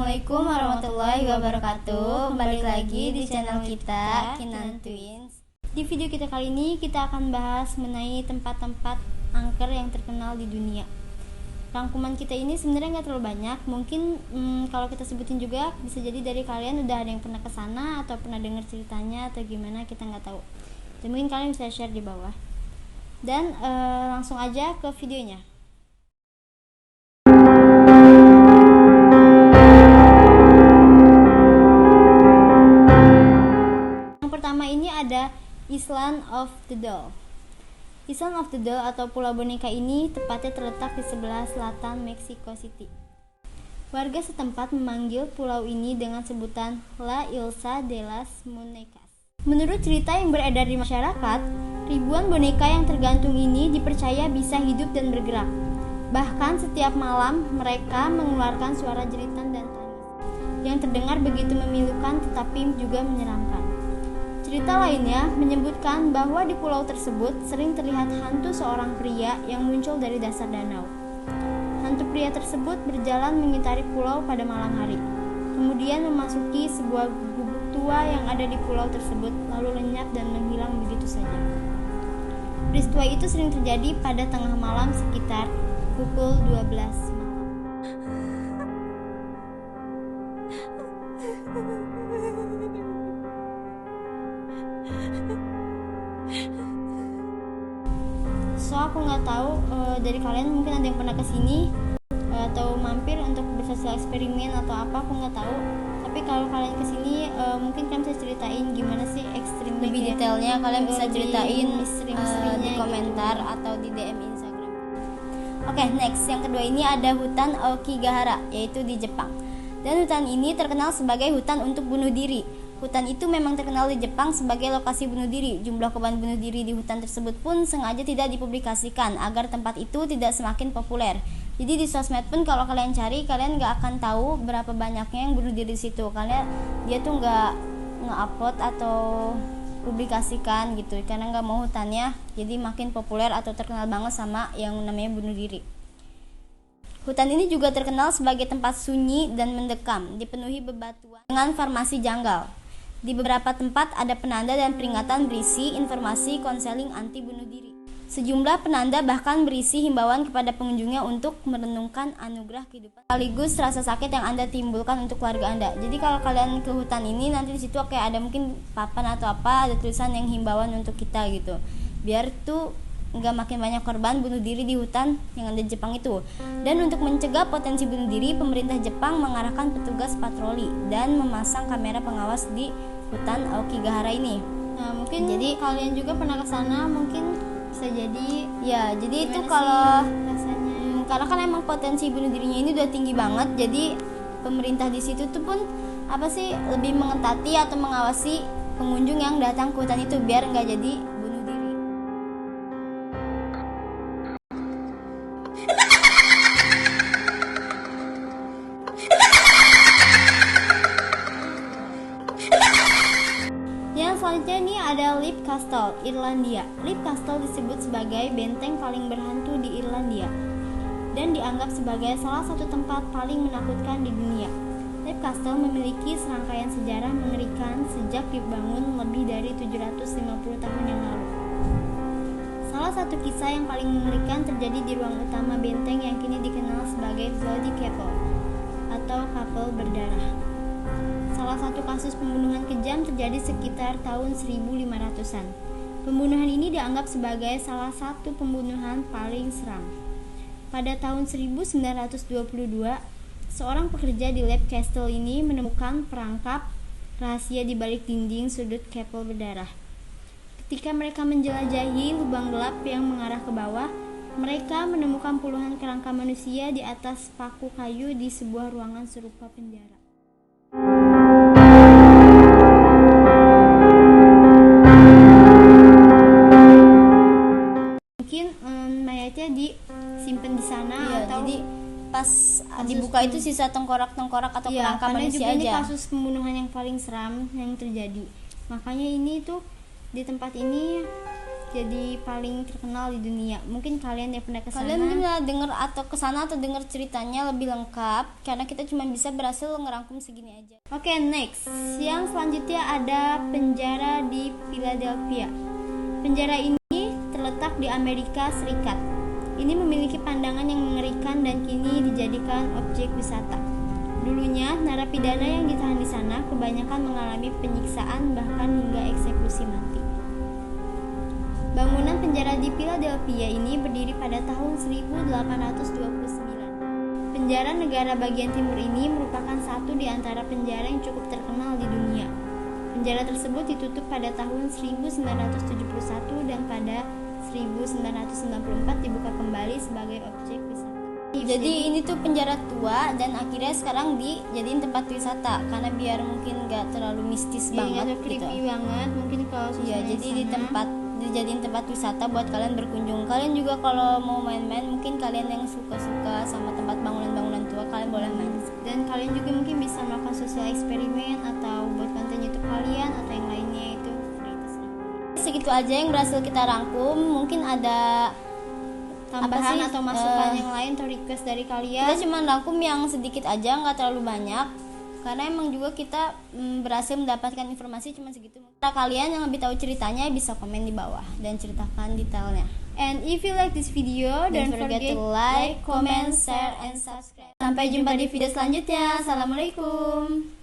Assalamualaikum warahmatullahi wabarakatuh. Kembali lagi di channel kita, Kinan Twins. Di video kita kali ini kita akan bahas mengenai tempat-tempat angker yang terkenal di dunia. Rangkuman kita ini sebenarnya nggak terlalu banyak. Mungkin kalau kita sebutin juga bisa jadi dari kalian udah ada yang pernah kesana atau pernah dengar ceritanya atau gimana, kita nggak tahu. Dan mungkin kalian bisa share di bawah. Dan langsung aja ke videonya. Pertama ini ada Island of the Doll. Island of the Doll atau Pulau Boneka ini tepatnya terletak di sebelah selatan Mexico City. Warga setempat memanggil pulau ini dengan sebutan La Isla de las Muñecas. Menurut cerita yang beredar di masyarakat, ribuan boneka yang tergantung ini dipercaya bisa hidup dan bergerak. Bahkan setiap malam mereka mengeluarkan suara jeritan dan tangis yang terdengar begitu memilukan tetapi juga menyeramkan. Cerita lainnya menyebutkan bahwa di pulau tersebut sering terlihat hantu seorang pria yang muncul dari dasar danau. Hantu pria tersebut berjalan mengitari pulau pada malam hari, kemudian memasuki sebuah gubuk tua yang ada di pulau tersebut, lalu lenyap dan menghilang begitu saja. Peristiwa itu sering terjadi pada tengah malam sekitar pukul 12 malam. So aku nggak tahu dari kalian mungkin ada yang pernah kesini atau mampir untuk bersosial eksperimen atau apa, aku nggak tahu. Tapi kalau kalian kesini mungkin kalian bisa ceritain gimana sih ekstrimnya, lebih detailnya kalian bisa ceritain di komentar gitu, atau di DM Instagram. Oke, next yang kedua ini ada hutan Aokigahara, yaitu di Jepang. Dan hutan ini terkenal sebagai hutan untuk bunuh diri. Hutan itu memang terkenal di Jepang sebagai lokasi bunuh diri. Jumlah korban bunuh diri di hutan tersebut pun sengaja tidak dipublikasikan agar tempat itu tidak semakin populer. Jadi di sosmed pun kalau kalian cari, kalian nggak akan tahu berapa banyaknya yang bunuh diri di situ, karena dia tuh nggak nge-upload atau publikasikan gitu, karena nggak mau hutannya jadi makin populer atau terkenal banget sama yang namanya bunuh diri. Hutan ini juga terkenal sebagai tempat sunyi dan mendekam, dipenuhi bebatuan dengan formasi janggal. Di beberapa tempat ada penanda dan peringatan berisi informasi konseling anti bunuh diri. Sejumlah penanda bahkan berisi himbauan kepada pengunjungnya untuk merenungkan anugerah kehidupan sekaligus rasa sakit yang Anda timbulkan untuk keluarga Anda. Jadi kalau kalian ke hutan ini, nanti di situ kayak ada mungkin papan atau apa, ada tulisan yang himbauan untuk kita gitu. Biar tuh nggak makin banyak korban bunuh diri di hutan yang ada di Jepang itu. Dan untuk mencegah potensi bunuh diri, pemerintah Jepang mengarahkan petugas patroli dan memasang kamera pengawas di hutan Aokigahara ini. Nah, mungkin jadi kalian juga pernah ke sana, mungkin bisa jadi ya. Jadi itu kalau rasanya, karena kan emang potensi bunuh dirinya ini udah tinggi banget, jadi pemerintah di situ tuh pun apa sih lebih mengetati atau mengawasi pengunjung yang datang ke hutan itu biar nggak jadi bunuh diri. Selanjutnya ini ada Leap Castle, Irlandia. Leap Castle disebut sebagai benteng paling berhantu di Irlandia dan dianggap sebagai salah satu tempat paling menakutkan di dunia. Leap Castle memiliki serangkaian sejarah mengerikan sejak dibangun lebih dari 750 tahun yang lalu. Salah satu kisah yang paling mengerikan terjadi di ruang utama benteng yang kini dikenal sebagai Bloody Chapel atau kapel berdarah. Salah satu kasus pembunuhan kejam terjadi sekitar tahun 1500-an. Pembunuhan ini dianggap sebagai salah satu pembunuhan paling seram. Pada tahun 1922, seorang pekerja di Leap Castle ini menemukan perangkap rahasia di balik dinding sudut kapel berdarah. Ketika mereka menjelajahi lubang gelap yang mengarah ke bawah, mereka menemukan puluhan kerangka manusia di atas paku kayu di sebuah ruangan serupa penjara. Mayatnya disimpan di sana, atau jadi pas dibuka itu sisa tengkorak-tengkorak atau kerangka manusia aja. Ini kasus pembunuhan yang paling seram yang terjadi. Makanya ini tuh di tempat ini jadi paling terkenal di dunia. Mungkin kalian yang pernah kesana, kalian pernah dengar atau kesana atau dengar ceritanya lebih lengkap, karena kita cuma bisa berhasil ngerangkum segini aja. Oke, next. Yang selanjutnya ada penjara di Philadelphia. Penjara ini terletak di Amerika Serikat. Ini memiliki pandangan yang mengerikan dan kini dijadikan objek wisata. Dulunya, narapidana yang ditahan di sana kebanyakan mengalami penyiksaan bahkan hingga eksekusi mati. Bangunan penjara di Philadelphia ini berdiri pada tahun 1829. Penjara negara bagian timur ini merupakan satu di antara penjara yang cukup terkenal di dunia. Penjara tersebut ditutup pada tahun 1971 dan pada 1994 dibuka kembali sebagai objek wisata. Jadi ini tuh penjara tua dan akhirnya sekarang dijadiin tempat wisata karena biar mungkin gak terlalu mistis banget gitu. Creepy banget mungkin kalau jadi dijadiin tempat wisata buat kalian berkunjung. Kalian juga kalau mau main-main, mungkin kalian yang suka-suka sama tempat bangunan-bangunan tua, kalian boleh main. Dan kalian juga mungkin bisa melakukan sosial eksperimen atau buat konten YouTube kalian atau yang lainnya itu gratis. Segitu aja yang berhasil kita rangkum. Mungkin ada tambahan atau masukan yang lain atau request dari kalian. Kita cuma rangkum yang sedikit aja, nggak terlalu banyak. Karena emang juga kita berhasil mendapatkan informasi cuma segitu. Nah, kalian yang lebih tahu ceritanya bisa komen di bawah dan ceritakan detailnya. And if you like this video, don't forget to like, comment, share, and subscribe. Sampai jumpa di video selanjutnya. Assalamualaikum.